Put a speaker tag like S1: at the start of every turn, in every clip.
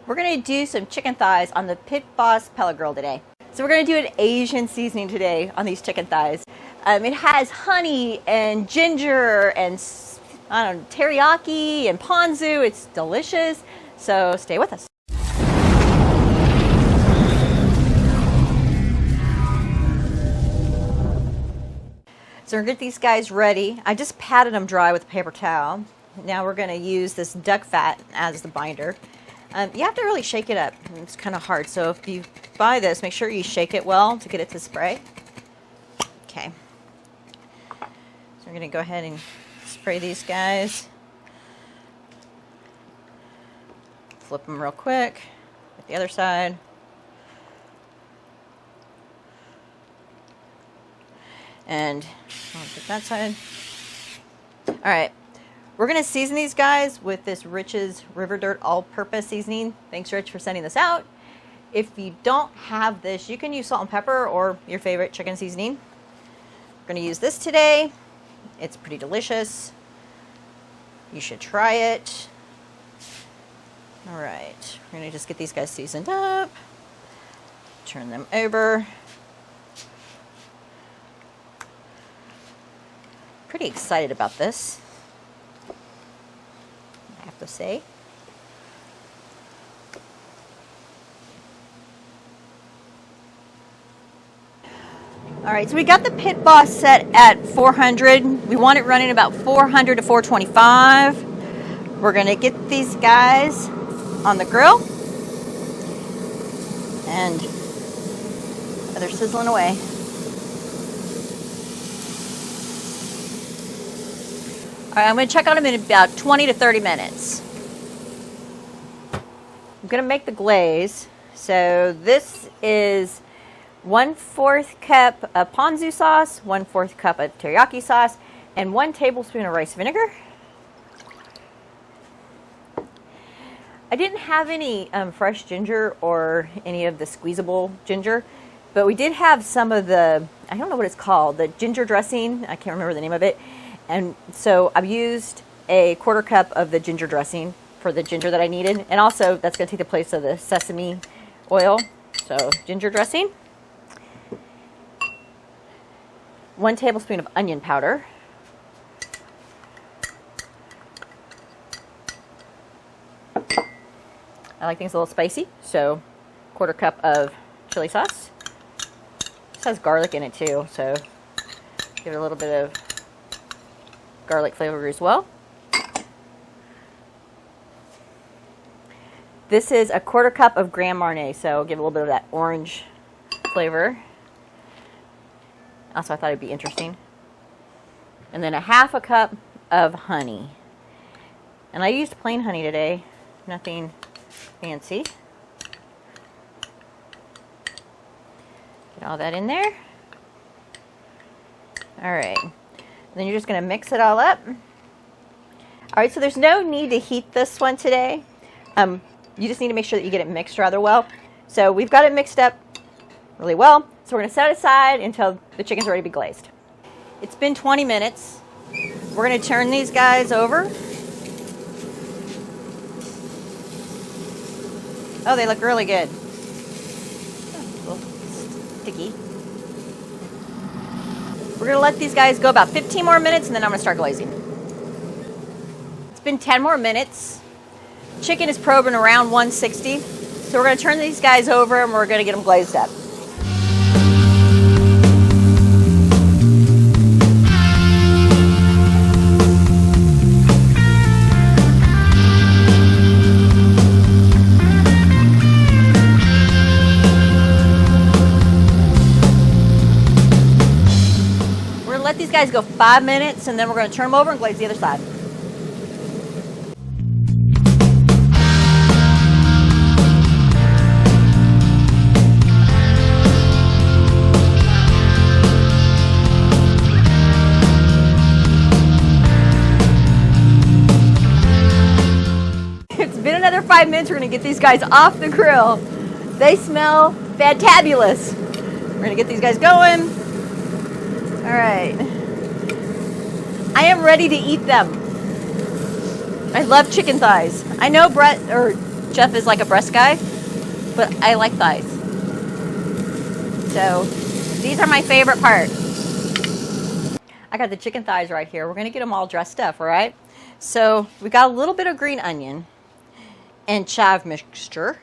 S1: We're going to do some chicken thighs on the Pit Boss Pellet Grill today. So we're going to do an Asian seasoning today on these chicken thighs. It has honey and ginger and I don't know, teriyaki and ponzu. It's delicious. So stay with us. So we're going to get these guys ready. I just patted them dry with a paper towel. Now we're going to use this duck fat as the binder. You have to really shake it up. It's kind of hard. So if you buy this, make sure you shake it well to get it to spray. Okay. So we're going to go ahead and spray these guys. Flip them real quick. Get the other side. And I'll get that side. All right. We're going to season these guys with this Rich's River Dirt all-purpose seasoning. Thanks, Rich, for sending this out. If you don't have this, you can use salt and pepper or your favorite chicken seasoning. We're going to use this today. It's pretty delicious. You should try it. All right. We're going to just get these guys seasoned up. Turn them over. Pretty excited about this, I have to say. All right, so we got the Pit Boss set at 400. We want it running about 400 to 425. We're gonna get these guys on the grill, and they're sizzling away. All right, I'm going to check on them in about 20 to 30 minutes. I'm going to make the glaze. So this is 1/4 cup of ponzu sauce, 1/4 cup of teriyaki sauce, and 1 tablespoon of rice vinegar. I didn't have any fresh ginger or any of the squeezable ginger, but we did have some of the, I don't know what it's called, the ginger dressing. I can't remember the name of it. And so I've used a 1/4 cup of the ginger dressing for the ginger that I needed. And also that's going to take the place of the sesame oil. So ginger dressing. 1 tablespoon of onion powder. I like things a little spicy, so 1/4 cup of chili sauce. This has garlic in it too, so give it a little bit of garlic flavor as well. This is a 1/4 cup of Grand Marnier, so give a little bit of that orange flavor. Also, I thought it'd be interesting. And then 1/2 cup of honey. And I used plain honey today, nothing fancy. Get all that in there. All right. Then you're just going to mix it all up. All right, so there's no need to heat this one today. You just need to make sure that you get it mixed rather well. So we've got it mixed up really well. So we're going to set it aside until the chicken's ready to be glazed. It's been 20 minutes. We're going to turn these guys over. Oh, they look really good. Oh, a little sticky. We're going to let these guys go about 15 more minutes, and then I'm going to start glazing. It's been 10 more minutes. Chicken is probing around 160. So we're going to turn these guys over, and we're going to get them glazed up. Let these guys go 5 minutes, and then we're going to turn them over and glaze the other side. It's been another 5 minutes. We're going to get these guys off the grill. They smell fantabulous. We're going to get these guys going. All right. I am ready to eat them. I love chicken thighs. I know Brett or Jeff is like a breast guy, but I like thighs. So these are my favorite part. I got the chicken thighs right here. We're going to get them all dressed up, all right? So we got a little bit of green onion and chive mixture.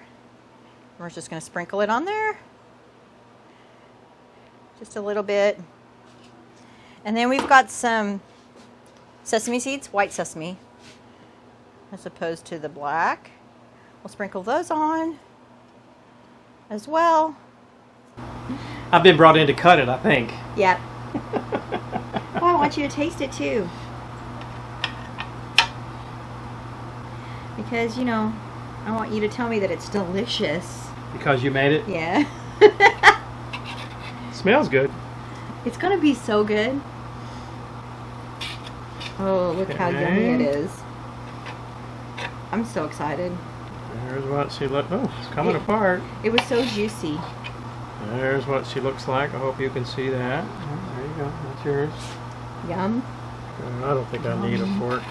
S1: We're just going to sprinkle it on there. Just a little bit. And then we've got some sesame seeds, white sesame, as opposed to the black. We'll sprinkle those on as well.
S2: I've been brought in to cut it, I think.
S1: Yep. Oh, I want you to taste it too. Because, you know, I want you to tell me that it's delicious.
S2: Because you made it?
S1: Yeah.
S2: Smells good.
S1: It's going to be so good. Oh, look how yummy it is. I'm so excited.
S2: There's what she looks. Oh, it's coming apart.
S1: It was so juicy.
S2: There's what she looks like. I hope you can see that. Oh, there you go. That's yours.
S1: Yum.
S2: I don't think I need a fork.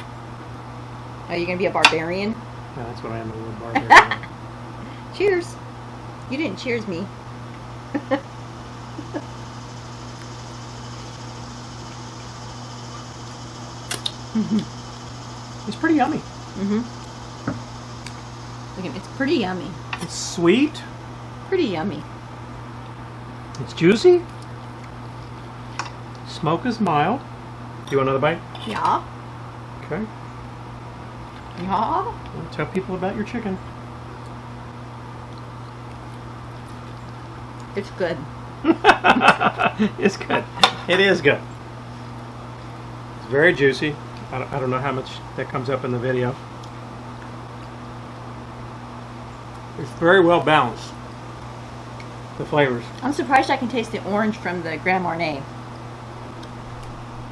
S1: Are you going to be a barbarian?
S2: Yeah, that's what I am, a little barbarian.
S1: Cheers. You didn't cheers me.
S2: It's pretty yummy.
S1: Look at it. It's pretty yummy.
S2: It's sweet.
S1: Pretty yummy.
S2: It's juicy. Smoke is mild. Do you want another bite?
S1: Yeah.
S2: Okay.
S1: Yeah.
S2: Well, tell people about your chicken.
S1: It's good.
S2: It's good. It is good. It's very juicy. I don't know how much that comes up in the video. It's very well balanced. The flavors.
S1: I'm surprised I can taste the orange from the Grand Marnier.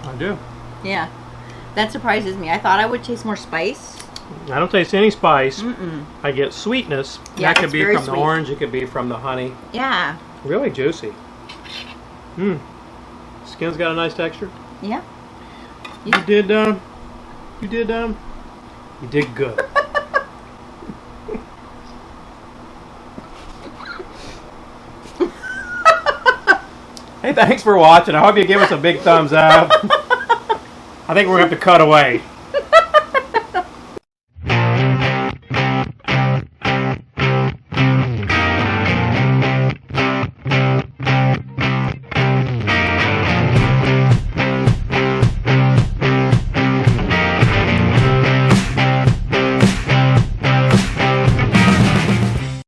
S2: I do.
S1: Yeah. That surprises me. I thought I would taste more spice.
S2: I don't taste any spice. I get sweetness.
S1: Yeah,
S2: that could be
S1: very
S2: from
S1: sweet.
S2: the orange. It could be from the honey.
S1: Yeah.
S2: Really juicy. Skin's got a nice texture.
S1: Yeah.
S2: You did good. Hey, thanks for watching. I hope you give us a big thumbs up. I think we're going to have to cut away.